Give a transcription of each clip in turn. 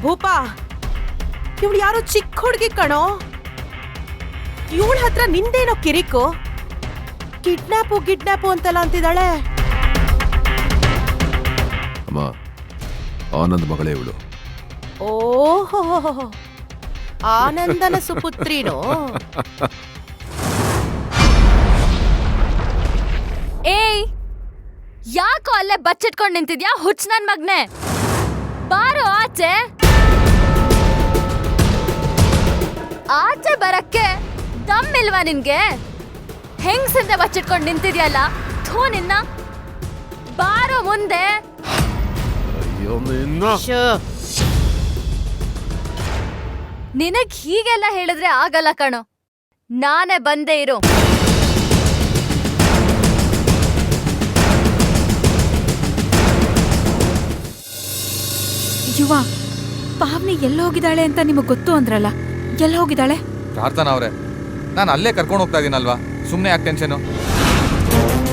ಭೂಪ, ಇವಳು ಯಾರೋ ಚಿಕ್ಕ ಹುಡುಗಿ ಕಣೋ. ಇವಳ ಹತ್ರ ನಿಂದೇನೋ ಕಿರಿಕು. ಕಿಡ್ನಾಪು ಅಂತೆಲ್ಲ ಅಂತಿದ್ದಾಳೆ. ಅಮ್ಮ, ಆನಂದ್ ಮಗಳೇ ಇವಳು. ಓಹೋ, ಆನಂದನ ಸುಪುತ್ರಿನೋ? ಏಯ್, ಯಾಕೋ ಅಲ್ಲೇ ಬಚ್ಚಿಟ್ಕೊಂಡ್ ನಿಂತಿದ್ಯಾ ಹುಚ್ಚ ನನ್ ಮಗ್ನೆ? ಬಾರೋ ಆಚೆ. ಆಚೆ ಬರಕ್ಕೆ ದಮ್ ಇಲ್ವಾ ನಿನ್ಗೆ? ಹೆಂಗ್ಸಂತೆ ಬಚ್ಚಿಟ್ಕೊಂಡ್ ನಿಂತಿದ್ಯಲ್ಲ, ಥೂ ನಿನ್ನ. ಬಾರೋ ಮುಂದೆ. ನಿನಗ್ ಹೀಗೆಲ್ಲ ಹೇಳಿದ್ರೆ ಆಗಲ್ಲ ಕಣೋ. ನಾನೇ ಬಂದೇ ಇರು. ಯುವ, ಪಾವ್ನಿ ಎಲ್ಲೋಗಿದ್ದಾಳೆ ಅಂತ ನಿಮಗ್ ಗೊತ್ತು ಅಂದ್ರಲ್ಲ, ಎಲ್ಲ ಹೋಗಿದ್ದಾಳೆ? ಪ್ರಾರ್ಥನಾ ಅವ್ರೆ, ನಾನು ಅಲ್ಲೇ ಕರ್ಕೊಂಡು ಹೋಗ್ತಾ ಇದೀನಲ್ವಾ, ಸುಮ್ಮನೆ ಯಾಕೆ ಟೆನ್ಷನು?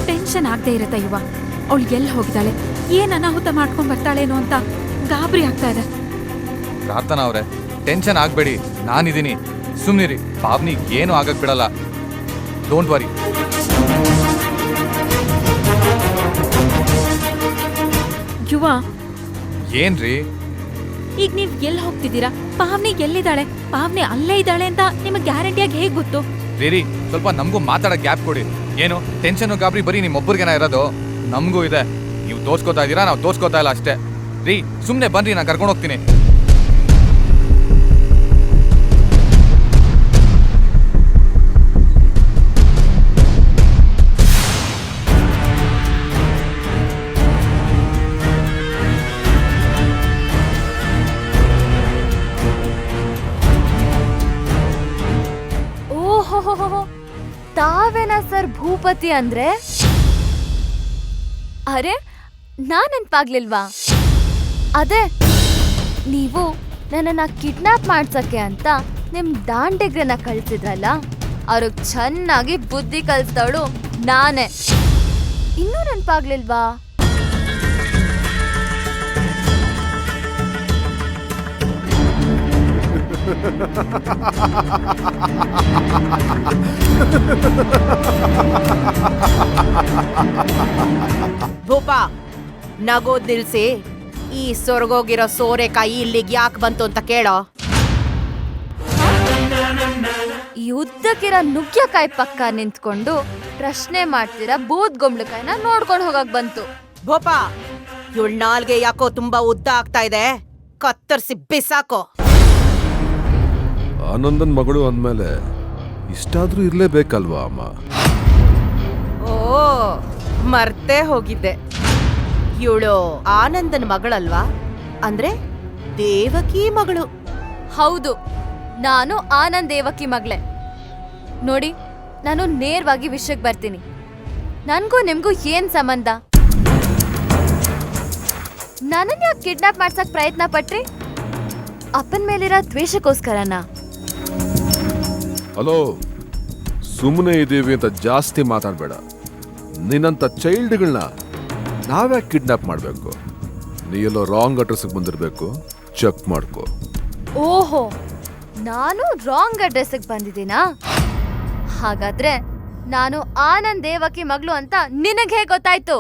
ಟೆನ್ಷನ್ ಆಗದೆ ಇರತ್ತ ಯುವ. ಅವಳು ಎಲ್ಲಿ ಹೋಗಿದ್ದಾಳೆ, ಏನ್ ಅನಾಹುತ ಮಾಡ್ಕೊಂಡ್ ಬರ್ತಾಳೇನೋ ಅಂತ ಗಾಬರಿ ಆಗ್ತಾ ಇದೆ. ಪ್ರಾರ್ಥನಾ ಅವ್ರೆ, ಟೆನ್ಷನ್ ಆಗ್ಬೇಡಿ, ನಾನಿದ್ದೀನಿ, ಸುಮ್ನಿರಿ. ಪಾವ್ನಿ ಏನು ಆಗಕ್ ಬಿಡಲ್ಲ, ಡೋಂಟ್ ವರಿ. ಯುವ, ಏನ್ರಿ ಈಗ ನೀವ್ ಎಲ್ಲಿ ಹೋಗ್ತಿದ್ದೀರಾ? ಪಾವ್ನಿ ಎಲ್ಲಿದ್ದಾಳೆ? ಪಾವ್ನಿ ಅಲ್ಲೇ ಇದ್ದಾಳೆ ಅಂತ ನಿಮಗೆ ಗ್ಯಾರಂಟಿಯಾಗಿ ಹೇಗ್ ಗೊತ್ತು? ರೀ, ಸ್ವಲ್ಪ ನಮಗೂ ಮಾತಾಡಕ್ ಗ್ಯಾಪ್ ಕೊಡಿ. ಏನು ಟೆನ್ಷನ್ ಗಾಬರಿ ಬರೀ ನಿಮ್ಮೊಬ್ಬರಿಗೆನ ಇರೋದು? ನಮಗೂ ಇದೆ. ನೀವು ತೋರ್ಸ್ಕೊತಾ ಇದ್ದೀರಾ, ನಾವು ತೋರ್ಸ್ಕೊತಾ ಇಲ್ಲ ಅಷ್ಟೇ. ರೀ, ಸುಮ್ಮನೆ ಬನ್ರಿ, ನಾನು ಕರ್ಕೊಂಡು ಹೋಗ್ತೀನಿ. ತಾವೇನಾ ಸರ್ ಭೂಪತಿ ಅಂದ್ರೆ? ಅರೆ, ನಾನ್ ನೆನ್ಪಾಗ್ಲಿಲ್ವಾ? ಅದೇ, ನೀವು ನನ್ನನ್ನ ಕಿಡ್ನಾಪ್ ಮಾಡ್ಸಕ್ಕೆ ಅಂತ ನಿಮ್ ದಾಂಡಿಗ್ರನ್ನ ಕಳ್ಸಿದ್ರಲ್ಲ, ಅವ್ರಿಗೆ ಚೆನ್ನಾಗಿ ಬುದ್ಧಿ ಕಲ್ಸ್ದವಳು ನಾನೇ. ಇನ್ನೂ ನೆನ್ಪಾಗ್ಲಿಲ್ವಾ? ಭೂಪ, ನಗೋದ್ ನಿಲ್ಸಿ. ಈ ಸೊರಗೋಗಿರೋ ಸೋರೆಕಾಯಿ ಇಲ್ಲಿಗೆ ಯಾಕೆ ಬಂತು ಅಂತ ಕೇಳೋ. ಯುದ್ಧಕ್ಕಿರೋ ನುಗ್ಗೆಕಾಯಿ ಪಕ್ಕ ನಿಂತ್ಕೊಂಡು ಪ್ರಶ್ನೆ ಮಾಡ್ತೀರಾ ಬೂದ್ಗೊಂಬ್ಳಕಾಯಿನ ನೋಡ್ಕೊಂಡು ಹೋಗಕ್ ಬಂತು. ಭೂಪ, ಇವಳ ನಾಲ್ಗೆ ಯಾಕೋ ತುಂಬಾ ಉದ್ದ ಆಗ್ತಾ ಇದೆ, ಕತ್ತರಿಸಿ ಬಿಸಾಕೋ. ಆನಂದನ್ ಮಗಳು ಅಂದ್ಮೇಲೆ ಇಷ್ಟಾದ್ರೂ ಇರ್ಲೇಬೇಕಲ್ವಾ ಅಮ್ಮ? ಓ, ಮರ್ತೇ ಹೋಗಿದ್ದೆ. ಇವಳು ಆನಂದನ್ ಮಗಳಲ್ವಾ? ಅಂದ್ರೆ ದೇವಕಿ ಮಗಳು. ಹೌದು, ನಾನು ಆನಂದ್ ದೇವಕಿ ಮಗಳೇ. ನೋಡಿ, ನಾನು ನೇರವಾಗಿ ವಿಷಯಕ್ಕೆ ಬರ್ತೀನಿ. ನನ್ಗೂ ನಿಮ್ಗೂ ಏನ್ ಸಂಬಂಧ? ನನ್ನನ್ನ ಯಾಕೆ ಕಿಡ್ನಾಪ್ ಮಾಡ್ಸಕ್ ಪ್ರಯತ್ನ ಪಟ್ರಿ? ಅಪ್ಪನ ಮೇಲಿರೋ ದ್ವೇಷಕ್ಕೋಸ್ಕರನಾ? ಹಲೋ, ಸುಮ್ಮನೆ ಇದೀವಿ ಅಂತ ಜಾಸ್ತಿ ಮಾತಾಡ್ಬೇಡ. ನಿನ್ನಂತ ಚೈಲ್ಡ್ಗಳನ್ನ ನಾವ್ಯಾಕೆ ಕಿಡ್ನಾಪ್ ಮಾಡ್ಬೇಕು? ನೀ ಎಲ್ಲೋ ರಾಂಗ್ ಅಡ್ರೆಸ್ಗೆ ಬಂದಿರ್ಬೇಕು, ಚೆಕ್ ಮಾಡ್ಕೋ. ಓಹೋ, ನಾನು ರಾಂಗ್ ಅಡ್ರೆಸ್ಗೆ ಬಂದಿದ್ದೀನಾ? ಹಾಗಾದ್ರೆ ನಾನು ಆನಂದ್ ದೇವಕಿ ಮಗಳು ಅಂತ ನಿನಗೆ ಹೇಗೆ ಗೊತ್ತಾಯ್ತು?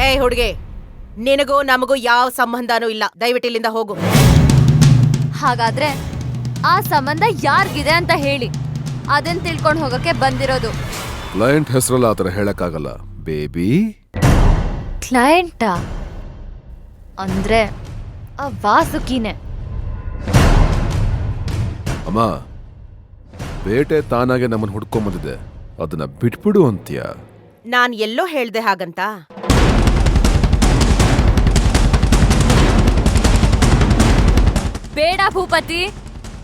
ಏಯ್ ಹುಡುಗಿ, ನಿನಗೂ ನಮಗೂ ಯಾವ ಸಂಬಂಧನೂ ಇಲ್ಲ. ದಯವಿಟ್ಟು ಇಲ್ಲಿಂದ ಹೋಗು. ಹಾಗಾದ್ರೆ ಆ ಸಂಬಂಧ ಯಾರಿಗಿದೆ ಅಂತ ಹೇಳಿ, ಅದನ್ನ ತಿಳ್ಕೊಂಡು ಹೋಗಕ್ಕೆ ಬಂದಿರೋದು. ಕ್ಲೈಂಟ್ ಹೆಸರಲ್ಲ ಆ ಥರ ಹೇಳಕ್ಕಾಗಲ್ಲ ಬೇಬಿ. ಕ್ಲೈಂಟಾ? ಅಂದ್ರೆ ಆ ವಾಸುಕಿನೇ. ಅಮ್ಮ, ಬೇಟೆ ತಾನಾಗೆ ನಮ್ಮನ್ನು ಹುಡ್ಕೊಂಬಂದಿದೆ, ಅದನ್ನ ಬಿಟ್ಬಿಡು ಅಂತೀಯ? ನಾನ್ ಎಲ್ಲೋ ಹೇಳ್ದೆ ಹಾಗಂತ. ಬೇಡ ಭೂಪತಿ,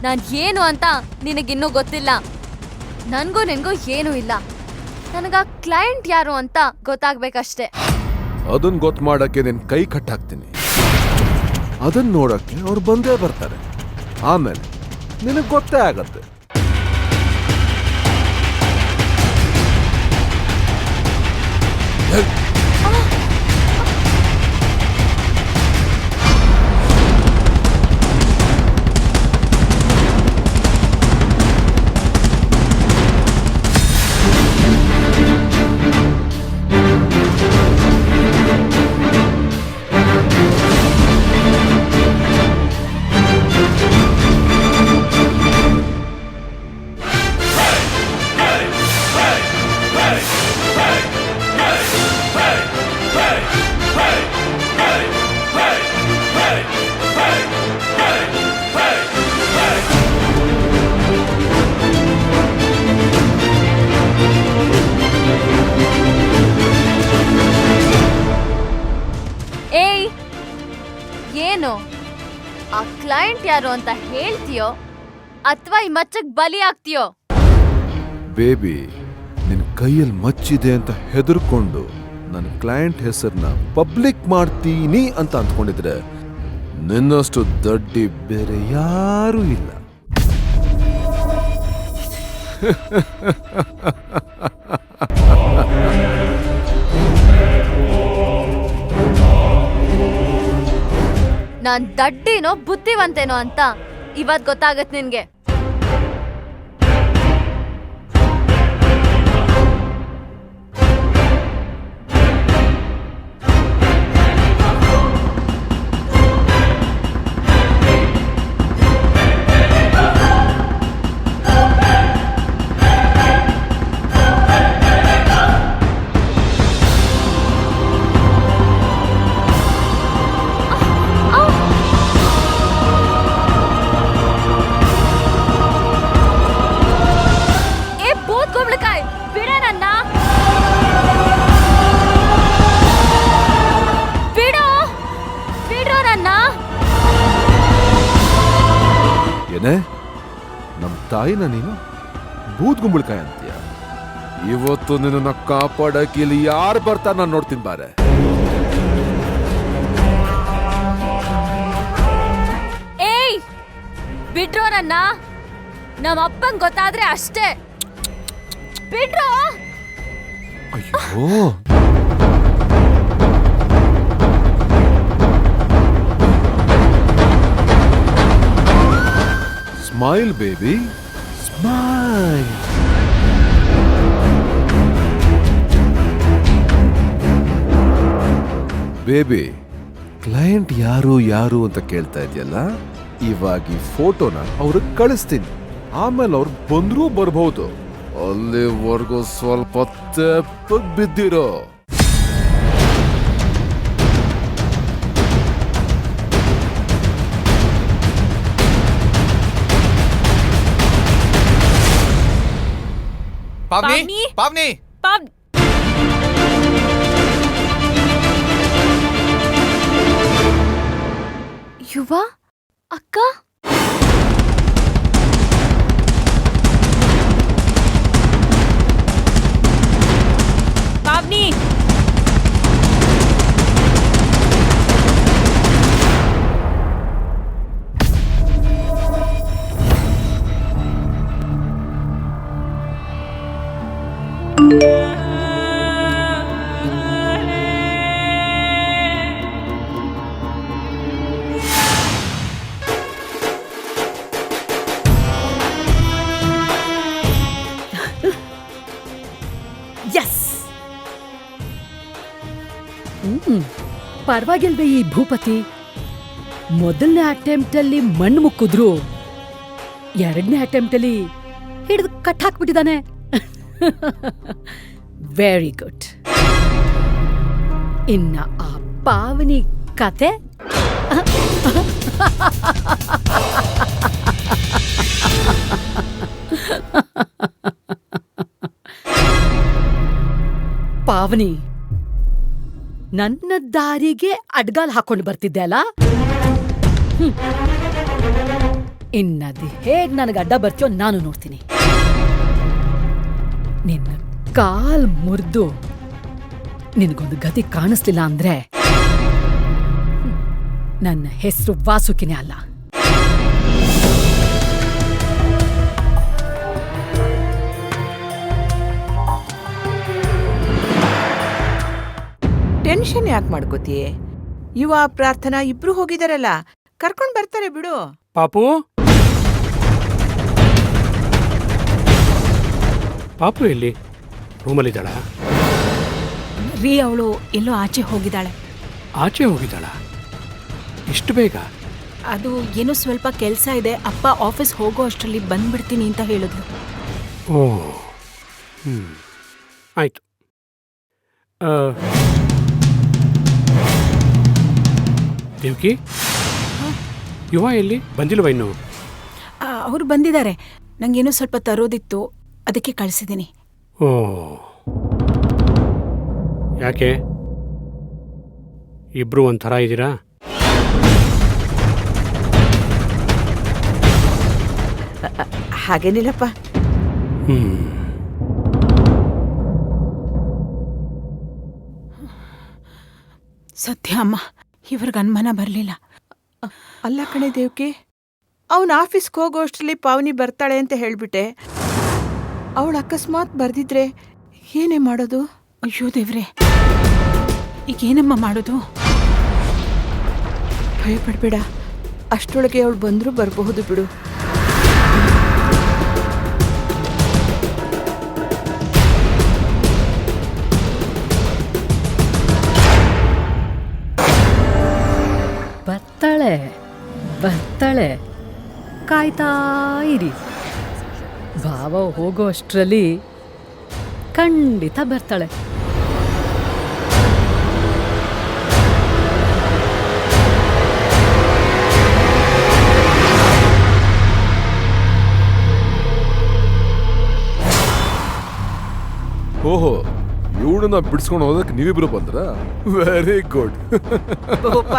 ನಾನ್ ಏನು ಅಂತ ನಿನಗಿನ್ನೂ ಗೊತ್ತಿಲ್ಲ. ನನ್ಗೂ ನಿನ್ಗೂ ಏನೂ ಇಲ್ಲ. ನನಗ ಕ್ಲೈಂಟ್ ಯಾರು ಅಂತ ಗೊತ್ತಾಗ್ಬೇಕಷ್ಟೇ. ಅದನ್ನ ಗೊತ್ತು ಮಾಡಕ್ಕೆ ನಿನ್ ಕೈ ಕಟ್ಟಾಕ್ತೀನಿ. ಅದನ್ನ ನೋಡಕ್ಕೆ ಅವ್ರು ಬಂದೇ ಬರ್ತಾರೆ. ಆಮೇಲೆ ನಿನಗ್ ಗೊತ್ತೇ ಆಗತ್ತೆ. ಏಯ್, ಏನು ಆ ಕ್ಲೈಂಟ್ ಯಾರು ಅಂತ ಹೇಳ್ತೀಯೋ ಅಥವಾ ಈ ಮಚ್ಚಕ್ ಬಲಿ ಆಗ್ತೀಯೋ? ಬೇಬಿ, ನಿನ್ ಕೈಯಲ್ಲಿ ಮಚ್ಚಿದೆ ಅಂತ ಹೆದರ್ಕೊಂಡು ನನ್ನ ಕ್ಲೈಂಟ್ ಹೆಸರನ್ನ ಪಬ್ಲಿಕ್ ಮಾಡ್ತೀನಿ ಅಂತ ಅಂದ್ಕೊಂಡಿದ್ರೆ ನಿನ್ನಷ್ಟು ದಡ್ಡಿ ಬೇರೆ ಯಾರೂ ಇಲ್ಲ. ನಾನ್ ದಡ್ಡಿನೋ ಬುದ್ಧಿವಂತೇನೋ ಅಂತ ಇವತ್ ಗೊತ್ತಾಗತ್ ನಿನ್ಗೆ. ಏನೇ ನಮ್ಮ ತಾಯಿನ ನೀನು ಬೂದ್ಗುಂಬಳಕಾಯಿ ಅಂತೀಯ? ಇವತ್ತು ನಿನ್ನ ಕಾಪಾಡಕ್ಕೆ ಇಲ್ಲಿ ಯಾರು ಬರ್ತಾರ ನಾನು ನೋಡ್ತೀನಿ ಬಾರೆ. ಏಯ್, ಬಿಡ್ರೋ ನನ್ನ. ನಮ್ಮ ಅಪ್ಪಂಗ್ ಗೊತ್ತಾದ್ರೆ ಅಷ್ಟೇ. ಬಿಡ್ರೋ. ಅಯ್ಯೋ, smile baby, smile. Baby, client ಯಾರು ಯಾರು ಅಂತ ಕೇಳ್ತಾ ಇದೆಯಲ್ಲ, ಇವಾಗ ಈ ಫೋಟೋನ ಅವ್ರಿಗೆ ಕಳಿಸ್ತೀನಿ. ಆಮೇಲೆ ಅವ್ರು ಬಂದ್ರೂ ಬರ್ಬಹುದು. ಅಲ್ಲಿವರೆಗೂ ಸ್ವಲ್ಪ ತೆಪ್ಪಗ್ ಬಿದ್ದಿರೋ. ಪಾವ್ನಿ, ಪಾವ್ನಿ, ಯುವ ಅಕ್ಕ, ಪಾವ್ನಿ, ಪರವಾಗಿಲ್ವೇ ಈ ಭೂಪತಿ? ಮೊದಲನೇ ಅಟೆಂಪ್ಟ್ ಅಲ್ಲಿ ಮಣ್ಣು ಮುಕ್ಕಿದ್ರು, ಎರಡನೇ ಅಟೆಂಪ್ಟ್ ಅಲ್ಲಿ ಹಿಡಿದು ಕಟ್ ಹಾಕ್ಬಿಟ್ಟಿದ್ದಾನೆ. Very good. ಇನ್ನ ಆ ಪಾವನಿ ಕತೆ ಪಾವನಿ, ನನ್ನ ದಾರಿಗೆ ಅಡ್ಗಾಲ್ ಹಾಕೊಂಡು ಬರ್ತಿದ್ದೆ ಅಲ್ಲ? ಇನ್ನದು ಹೇಗ್ ನನಗೆ ಅಡ್ಡ ಬರ್ತೀಯೋ ನಾನು ನೋಡ್ತೀನಿ. ನಿನ್ನ ಕಾಲ್ ಮುರಿದು ನಿನಗೊಂದು ಗತಿ ಕಾಣಿಸ್ಲಿಲ್ಲ ಅಂದ್ರೆ ನನ್ನ ಹೆಸರು ವಾಸುಕಿನೇ ಅಲ್ಲ. ಟೆನ್ಷನ್ ಯಾಕೆ ಮಾಡ್ಕೋತೀಯ? ಯುವ ಪ್ರಾರ್ಥನಾ ಇಬ್ರು ಹೋಗಿದಾರಲ್ಲ, ಕರ್ಕೊಂಡ್ ಬರ್ತಾರೆ ಬಿಡು. ಪಾಪು ಪಾಪು ಎಲ್ಲಿ? ರೂಮಲ್ಲಿದ್ದಾಳ? ರೀ ಅವಳು ಎಲ್ಲೋ ಆಚೆ ಹೋಗಿದ್ದಾಳೆ. ಆಚೆ ಹೋಗಿದ್ದಾಳ? ಇಷ್ಟು ಬೇಗ? ಅದು ಏನೋ ಸ್ವಲ್ಪ ಕೆಲಸ ಇದೆ, ಅಪ್ಪ ಆಫೀಸ್ ಹೋಗೋ ಅಷ್ಟರಲ್ಲಿ ಬಂದ್ಬಿಡ್ತೀನಿ ಅಂತ ಹೇಳಿದ್ರು. ಓ ಆಯ್ತು. ದೇವ್ಕಿ, ಯುವ ಎಲ್ಲಿ? ಬಂದಿಲ್ವ ಇನ್ನು? ಅವ್ರು ಬಂದಿದ್ದಾರೆ, ನಂಗೇನೋ ಸ್ವಲ್ಪ ತರೋದಿತ್ತು, ಅದಕ್ಕೆ ಕಳಿಸಿದ್ದೀನಿ. ಓ ಯಾಕೆ ಇಬ್ರು ಒಂಥರ ಇದ್ದೀರಾ? ಹಾಗೇನಿಲ್ಲಪ್ಪ. ಸತ್ಯ ಅಮ್ಮ, ಇವ್ರಿಗೆ ಅನುಮಾನ ಬರಲಿಲ್ಲ. ಅಲ್ಲ ಕಣೆ ದೇವ್ಕಿ, ಅವನ ಆಫೀಸ್ಗೆ ಹೋಗೋ ಅಷ್ಟರಲ್ಲಿ ಪಾವನಿ ಬರ್ತಾಳೆ ಅಂತ ಹೇಳ್ಬಿಟ್ಟೆ. ಅವಳು ಅಕಸ್ಮಾತ್ ಬರ್ದಿದ್ರೆ ಏನೇ ಮಾಡೋದು? ಅಯ್ಯೋ ದೇವ್ರೆ, ಈಗೇನಮ್ಮ ಮಾಡೋದು? ಭಯಪಡ್ಬೇಡ, ಅಷ್ಟರೊಳಗೆ ಅವಳು ಬಂದರೂ ಬರಬಹುದು ಬಿಡು. ಬರ್ತಾಳೆ ಬರ್ತಾಳೆ, ಕಾಯ್ತಾ ಇರಿ. ಭಾವ ಹೋಗೋ ಅಷ್ಟರಲ್ಲಿ ಖಂಡಿತ ಬರ್ತಾಳೆ. ಓಹೋ, ಇವಳನ್ನ ಬಿಡಿಸ್ಕೊಂಡು ಹೋದಕ್ಕೆ ನೀವಿಬ್ರು ಬಂದ್ರ? Very good. ಭೂಪ,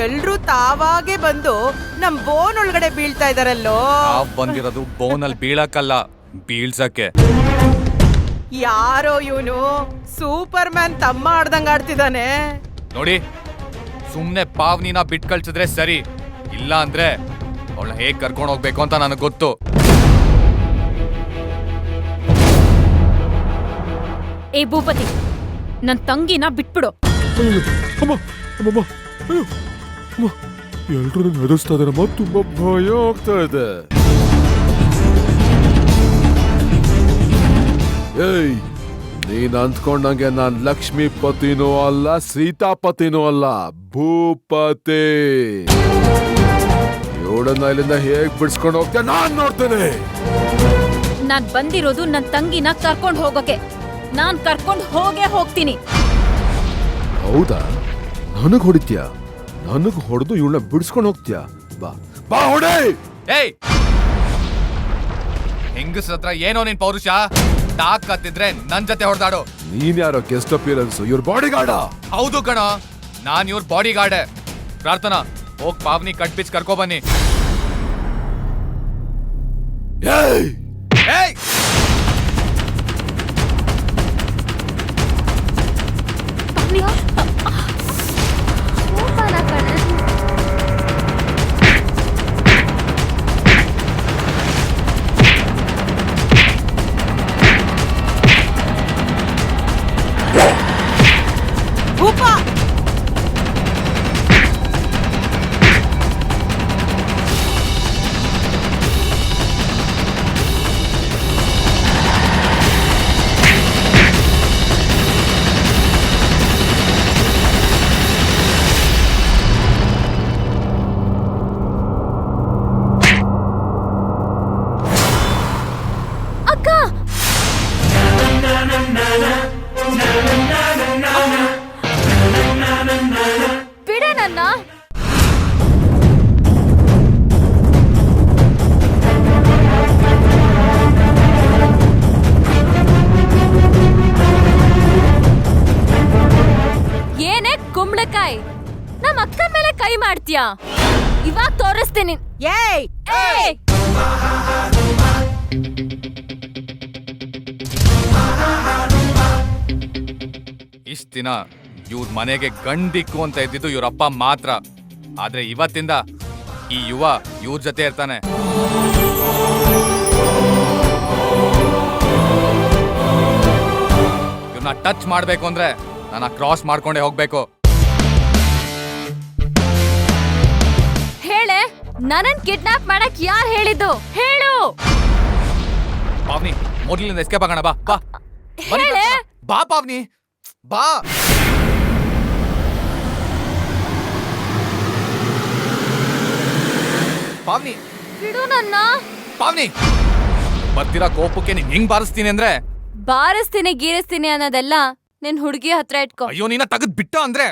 ಎಲ್ರೂ ತಾವಾಗೆ ಬಂದು ನಮ್ ಬೋನ್ ಒಳಗಡೆ ಬೀಳ್ತಾ ಇದಾರಲ್ಲೋ. ನಾವ್ ಬಂದಿರೋದು ಬೋನಲ್ಲಿ ಬೀಳಕ್ಕಲ್ಲ, ಬೀಳ್ಸಕ್ಕೆ. ಯಾರೋ ಇವನು ಸೂಪರ್ ಮ್ಯಾನ್ ತಮ್ಮ ಆಡ್ದಂಗ್ ಆಡ್ತಿದ್ದಾನೆ ನೋಡಿ. ಸುಮ್ನೆ ಪಾವ್ನಿನ ಬಿಟ್ ಕಳ್ಸಿದ್ರೆ ಸರಿ, ಇಲ್ಲ ಅಂದ್ರೆ ಅವಳನ್ನ ಹೇಗ್ ಕರ್ಕೊಂಡು ಹೋಗ್ಬೇಕು ಅಂತ ನನಗೆ ಗೊತ್ತು. ಏ ಭೂಪತಿ, ನನ್ ತಂಗಿನ ಬಿಟ್ಬಿಡು. ಎಲ್ರು ನಂಗೆ ಹೆದರ್ಸ್ತಾ ಇದಾರಮ್ಮ, ತುಂಬಾ ಭಯ ಆಗ್ತಾ ಇದೆ. ಏಯ್, ನೀನ್ ಅಂದ್ಕೊಂಡಂಗೆ ನಾನ್ ಲಕ್ಷ್ಮೀಪತಿನೂ ಅಲ್ಲ, ಸೀತಾಪತಿನೂ ಅಲ್ಲ, ಭೂಪತಿ. ಇವಳನ್ನ ಇಲ್ಲಿಂದ ಹೇಗ್ ಬಿಡ್ಸ್ಕೊಂಡು ಹೋಗ್ತೇನೆ ನಾನ್ ನೋಡ್ತೇನೆ. ನಾನ್ ಬಂದಿರೋದು ನನ್ ತಂಗಿನ ಕರ್ಕೊಂಡ್ ಹೋಗೋಕೆ. ನಾನ್ ಕರ್ಕೊಂಡ್ ಹೋಗೇ ಹೋಗ್ತೀನಿ. ಹೌದಾ? ನನಗ್ ಹೊಡಿತ್ಯಾ? ನನಗ್ ಹೊಡೆದು ಇವಳನ್ನ ಬಿಡಿಸ್ಕೊಂಡು ಹೋಗ್ತೀಯಾ? ಬಾ ಬಾ ಹೊಡೆ. ಏಯ್, ಹೆಂಗಸ್ರ ಹತ್ರ ಏನೋ ನಿನ್ ಪೌರುಷ? ತಾಕತ್ತಿದ್ರೆ ನನ್ ಜೊತೆ ಹೊಡೆದಾಡು. ನೀನ್ ಯಾರೋ ಗೆಸ್ಟ್ ಅಪಿಯರೆನ್ಸ್, ಇವ್ರ ಬಾಡಿ ಗಾರ್ಡ? ಹೌದು ಕಣ, ನಾನ್ ಇವ್ರ ಬಾಡಿ ಗಾರ್ಡೆ. ಪ್ರಾರ್ಥನಾ, ಹೋಗ್ ಪಾವ್ನಿ ಕಟ್ಬಿಚ್ ಕರ್ಕೊ ಬನ್ನಿ. ಏಯ್, ಏಯ್, ಕೋಪನ ಕಣೆ. ಭೂಪ, ಬಿಡೆ ನನ್ನ. ಏನೇ ಕುಂಬಳಕಾಯಿ, ನಮ್ಮ ಅಕ್ಕನ ಮೇಲೆ ಕೈ ಮಾಡ್ತೀಯಾ? ಇವಾಗ ತೋರಿಸ್ತೀನಿ. ಏಯ್ ಏಯ್, ಇಷ್ಟ ದಿನ ಇವ್ರ ಮನೆಗೆ ಗಂಡಿಕ್ಕು ಅಂತ ಇದ್ದಿದ್ದು ಇವ್ರಪ್ಪ ಮಾತ್ರ. ಆದ್ರೆ ಇವತ್ತಿಂದ ಈ ಯುವ ಇವ್ರ ಜೊತೆ ಇರ್ತಾನೆ. ಇವ್ರನ್ನ ಟಚ್ ಮಾಡ್ಬೇಕು ಅಂದ್ರೆ ನಾನು ಕ್ರಾಸ್ ಮಾಡ್ಕೊಂಡೇ ಹೋಗ್ಬೇಕು. ಹೇಳೆ, ನನ್ನನ್ ಕಿಡ್ನಾಪ್ ಮಾಡಕ್ ಯಾರ್ ಹೇಳಿದ್ದು? ಹೇಳು. ಪಾವ್ನಿ, ಮೊದಲಿಂದ ಎಸ್ಕೇಪ್ ಆಗೋಣ. ಬಾ ಬಾ ಬನ್ನಿ ಹೇಳೆ. ಬಾ ಪಾವ್ನಿ, ಬಾ. ಪಾವ್ನಿ, ಬಿಡು ನನ್ನ. ಪಾವ್ನಿ, ಬರ್ತಿರೋ ಕೋಪಕ್ಕೆ ನೀನ್ ಹೆಂಗ್ ಬಾರಿಸ್ತೀನಿ ಅಂದ್ರೆ. ಬಾರಿಸ್ತೀನಿ ಗೀರಿಸ್ತೀನಿ ಅನ್ನೋದೆಲ್ಲ ನಿನ್ ಹುಡುಗಿ ಹತ್ರ ಇಟ್ಕೊ. ಅಯ್ಯೋ, ನೀನ ತೆಗೆದ್ ಬಿಟ್ಟ ಅಂದ್ರೆ.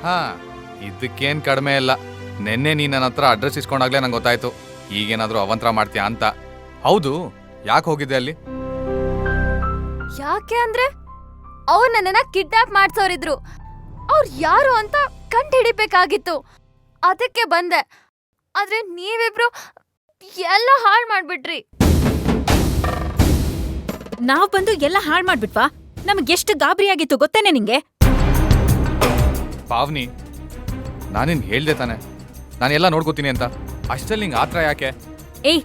ಹಾ, ಇದಕ್ಕೇನ್ ಕಡಿಮೆ ಇಲ್ಲ. ನೆನ್ನೆ ನೀನ್ ನನ್ನ ಹತ್ರ ಅಡ್ರೆಸ್ ಇಸ್ಕೊಂಡಾಗ್ಲೇ ನಂಗೆ ಗೊತ್ತಾಯ್ತು ಈಗೇನಾದ್ರೂ ಅವಂತರ ಮಾಡ್ತೀಯಾ ಅಂತ. ಹೌದು, ಯಾಕೆ ಹೋಗಿದ್ದೆ ಅಲ್ಲಿ? ಯಾಕೆ ಅಂದ್ರೆ ಅವ್ರು ನನ್ನನ್ನ ಕಿಡ್ನಾಪ್ ಮಾಡ್ಸೋರಿದ್ರು. ಅವ್ರು ಯಾರು ಅಂತ ಕಂಡು ಹಿಡಿಬೇಕಾಗಿತ್ತು. ಅದಕ್ಕೆ ಬಂದೆ. ಆದ್ರೆ ನೀವಿಬ್ರು ಎಲ್ಲ ಹಾಳು ಮಾಡ್ಬಿಟ್ರಿ. ನಾವ್ ಬಂದು ಎಲ್ಲ ಹಾಳ್ ಮಾಡ್ಬಿಟ್ವಾ? ನಮ್ಗೆಷ್ಟು ಗಾಬರಿ ಆಗಿತ್ತು ಗೊತ್ತೇನೆ ನಿಂಗೆ? ಪಾವ್ನಿ, ನಾನಿನ್ ಹೇಳ್ದೆ ತಾನೆ ನಾನೆಲ್ಲ ನೋಡ್ಕೋತೀನಿ ಅಂತ. ಅಷ್ಟಲ್ಲಿ ನಿಂಗೆ ಆತ್ರ ಯಾಕೆ? ಏಯ್,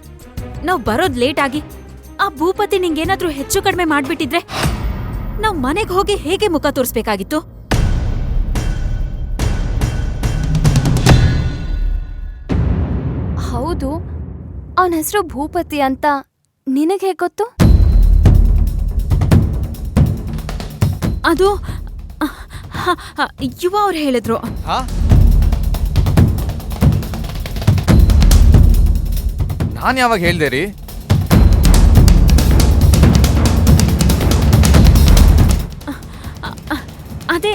ನಾವ್ ಬರೋದ್ ಲೇಟ್ ಆಗಿ ಆ ಭೂಪತಿ ನಿಂಗೇನಾದ್ರೂ ಹೆಚ್ಚು ಕಡಿಮೆ ಮಾಡ್ಬಿಟ್ಟಿದ್ರೆ ನಾವ್ ಮನೆಗ್ ಹೋಗಿ ಹೇಗೆ ಮುಖ ತೋರಿಸ್ಬೇಕಾಗಿತ್ತು? ಹೌದು, ಅವನ ಹೆಸರು ಭೂಪತಿ ಅಂತ ನಿನಗೆ ಹೇಗೆ ಗೊತ್ತು? ಅದು ಯುವ ಅವ್ರು ಹೇಳಿದ್ರು. ಹಾ, ನಾನ್ ಯಾವಾಗ ಹೇಳ್ದೆ ರೀ? ಅದೇ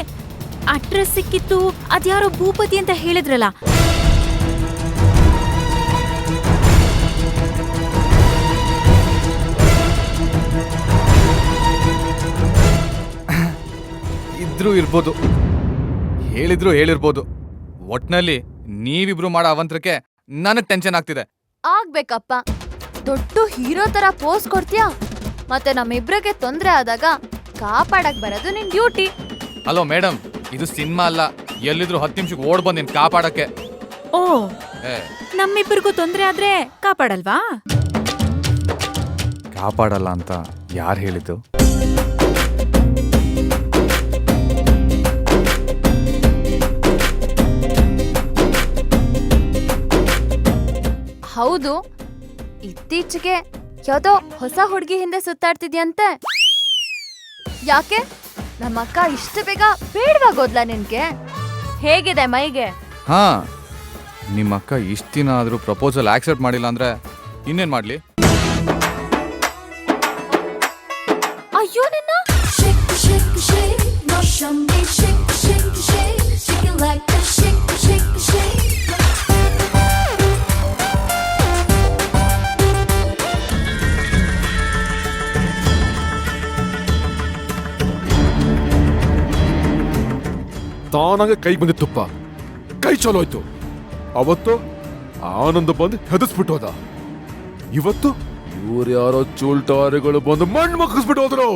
ಅಡ್ರೆಸ್ ಸಿಕ್ಕಿತ್ತು, ಅದ್ಯಾರೋ ಭೂಪತಿ ಅಂತ ಹೇಳಿದ್ರಲ್ಲ. ಇದ್ರೂ ಇರ್ಬೋದು, ಹೇಳಿದ್ರು ಹೇಳಿರ್ಬೋದು. ಒಟ್ನಲ್ಲಿ ನೀವಿಬ್ರು ಮಾಡೋ ಅವಂತ್ರಕ್ಕೆ ನನಗ್ ಟೆನ್ಷನ್ ಆಗ್ತಿದೆ. ಆಗ್ಬೇಕಪ್ಪ, ದೊಡ್ಡ ಹೀರೋ ತರ ಪೋಸ್ ಕೊಡ್ತೀಯಾ, ಮತ್ತೆ ನಮ್ಮಿಬ್ರಿಗೆ ತೊಂದ್ರೆ ಆದಾಗ ಕಾಪಾಡಕ್ ಬರೋದು ನಿನ್ ಡ್ಯೂಟಿ. ಹಲೋ ಮೇಡಮ್, ಇದು ಸಿನಿಮಾ ಅಲ್ಲ. ಎಲ್ಲಿದ್ರು 10 ನಿಮಿಷಕ್ಕೆ ಓಡ್ ಬಂದ್ ನಿನ್ ಕಾಪಾಡಕ್ಕೆ. ಓ, ಏ, ನಮ್ಮಿಬ್ಬರಿಗೂ ತೊಂದ್ರೆ ಆದ್ರೆ ಕಾಪಾಡಲ್ವಾ? ಕಾಪಾಡಲ್ಲ ಅಂತ ಯಾರು ಹೇಳಿದ್ದು? ಹೌದು, ಇತ್ತೀಚೆಗೆ ಯಾವ್ದೋ ಹೊಸ ಹುಡುಗಿ ಹಿಂದೆ ಸುತ್ತಾಡ್ತಿದ್ಯಂತೆ. ಯಾಕೆ ನಮ್ಮಕ್ಕ ಇಷ್ಟು ಬೇಗ ಬೇಡವಾಗೋದ್ಲ ನಿನ್ಗೆ? ಹೇಗಿದೆ ಮೈಗೆ? ಹಾ, ನಿಮ್ಮ ಅಕ್ಕ ಇಷ್ಟ ದಿನ ಆದ್ರೂ ಪ್ರಪೋಸಲ್ ಆಕ್ಸೆಪ್ಟ್ ಮಾಡಿಲ್ಲ ಅಂದ್ರೆ ಇನ್ನೇನ್ ಮಾಡ್ಲಿ? ಅಯ್ಯೋ ನಿನ್ನ. ತಾನಾಗೆ ಕೈ ಬಂದಿದ್ದ ತುಪ್ಪ ಕೈ ಚಲೋ ಆಯ್ತು. ಅವತ್ತು ಆನಂದ ಬಂದು ಹೆದರ್ಸ್ಬಿಟ್ಟು ಹೋದ. ಇವತ್ತು ಇವ್ರು ಯಾರೋ ಚೂಲ್ಟಾರಿಗಳು ಬಂದು ಮಣ್ಣು ಮಕ್ಕಿಸ್ಬಿಟ್ಟು ಹೋದ್ರು.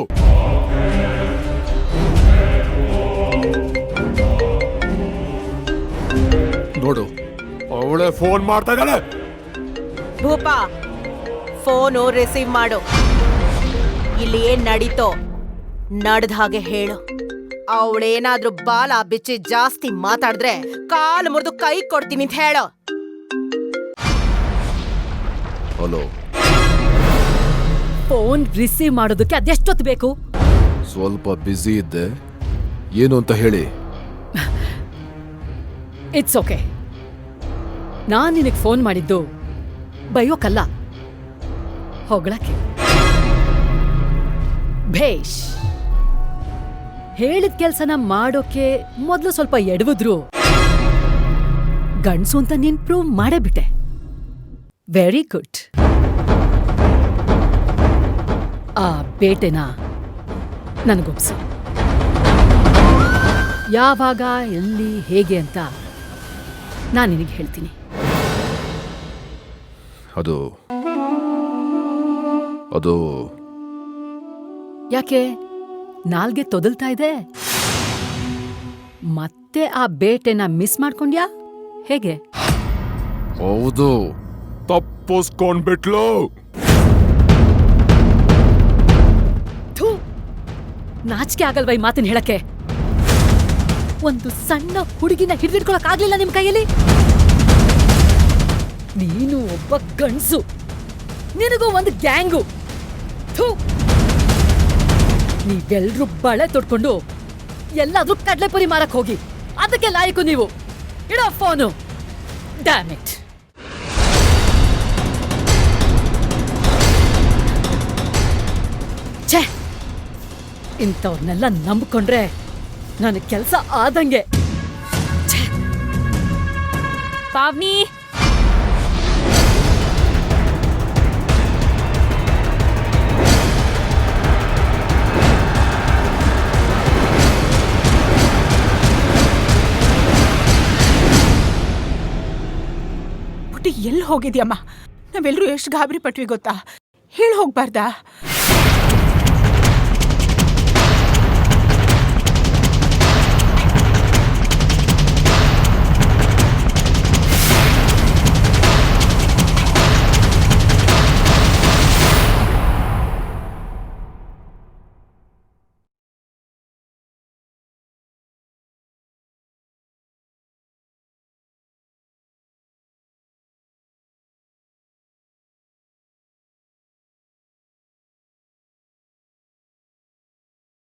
ನೋಡು, ಅವಳೇ ಫೋನ್ ಮಾಡ್ತಾ ಇದ್ದಾಳೆ. ಭೂಪ, ಫೋನು ರಿಸೀವ್ ಮಾಡು. ಇಲ್ಲಿ ಏನ್ ನಡೀತೋ ನಡ್ದ ಹಾಗೆ ಹೇಳು. ಅವಳೇನಾದ್ರೂ ಬಾಲ ಬಿಚ್ಚಿ ಜಾಸ್ತಿ ಮಾತಾಡಿದ್ರೆ ಕಾಲು ಮುರಿದು ಕೈ ಕೊಡ್ತೀನಿ ಅಂತ ಹೇಳು. ಹಲೋ, ಫೋನ್ ರಿಸೀವ್ ಮಾಡೋದಕ್ಕೆ ಅದೆಷ್ಟೊತ್ತು ಬೇಕು? ಸ್ವಲ್ಪ ಬ್ಯುಸಿ ಇದ್ದೆ, ಏನು ಅಂತ ಹೇಳಿ. It's okay. ನಾನ್ ನಿನಗೆ ಫೋನ್ ಮಾಡಿದ್ದು ಬೈಯೋಕಲ್ಲ, ಹೊಗಳಕ್ಕೆ. ಭೇಷ್, ಹೇಳಿದ ಕೆಲ್ಸನ ಮಾಡೋಕೆ ಮೊದಲು ಸ್ವಲ್ಪ ಎಡವಿದ್ರು ಗಂಡ್ಸು ಅಂತ ನೀನ್ ಪ್ರೂವ್ ಮಾಡೇ ಬಿಟ್ಟೆ. Very good. ಆ ಬೇಟೆನ ನನಗೊಪ್ಸು. ಯಾವಾಗ ಎಲ್ಲಿ ಹೇಗೆ ಅಂತ ನಾನು ನಿನಗೆ ಹೇಳ್ತೀನಿ. ಅದು ಅದು ಯಾಕೆ ನಾಲ್ಗೆ ತೊದಲ್ತಾ ಇದೆ? ಮತ್ತೆ ಆ ಬೇಟೆನ ಮಿಸ್ ಮಾಡ್ಕೊಂಡ್ಯಾ ಹೇಗೆ? ಹೌದು, ತಪ್ಪಿಸ್ಕೊಂಡ್ಬಿಟ್ಲು. ಥೂ, ನಾಚಿಕೆ ಆಗಲ್ವಾ ಈ ಮಾತನ್ನ ಹೇಳಕ್ಕೆ? ಒಂದು ಸಣ್ಣ ಹುಡುಗಿನ ಹಿಡಿದಿಟ್ಕೊಳಕ್ ಆಗ್ಲಿಲ್ಲ ನಿಮ್ ಕೈಯಲ್ಲಿ? ನೀನು ಒಬ್ಬ ಗಂಡ್ಸು, ನಿನಗೂ ಒಂದು ಗ್ಯಾಂಗು. ಥೂ, ನೀವೆಲ್ರೂ ಬಳೆ ತೊಡ್ಕೊಂಡು ಎಲ್ಲಾದ್ರೂ ಕಡ್ಲೆಪುರಿ ಮಾರಕ್ ಹೋಗಿ, ಅದಕ್ಕೆ ಲಾಯಕು ನೀವು. ಇಡೋ ಫೋನು. Dam it. ಛೇ, ಇಂಥವ್ರನ್ನೆಲ್ಲ ನಂಬ್ಕೊಂಡ್ರೆ ನನ್ನ ಕೆಲಸ ಆದಂಗೆ. ಪಾವ್ನಿ, ಪುಟಿ ಎಲ್ಲಿ ಹೋಗಿದ್ಯಮ್ಮ? ನಾವೆಲ್ಲರೂ ಎಷ್ಟು ಗಾಬರಿ ಪಟ್ವಿ ಗೊತ್ತಾ? ಹೇಳಿ ಹೋಗ್ಬಾರ್ದಾ?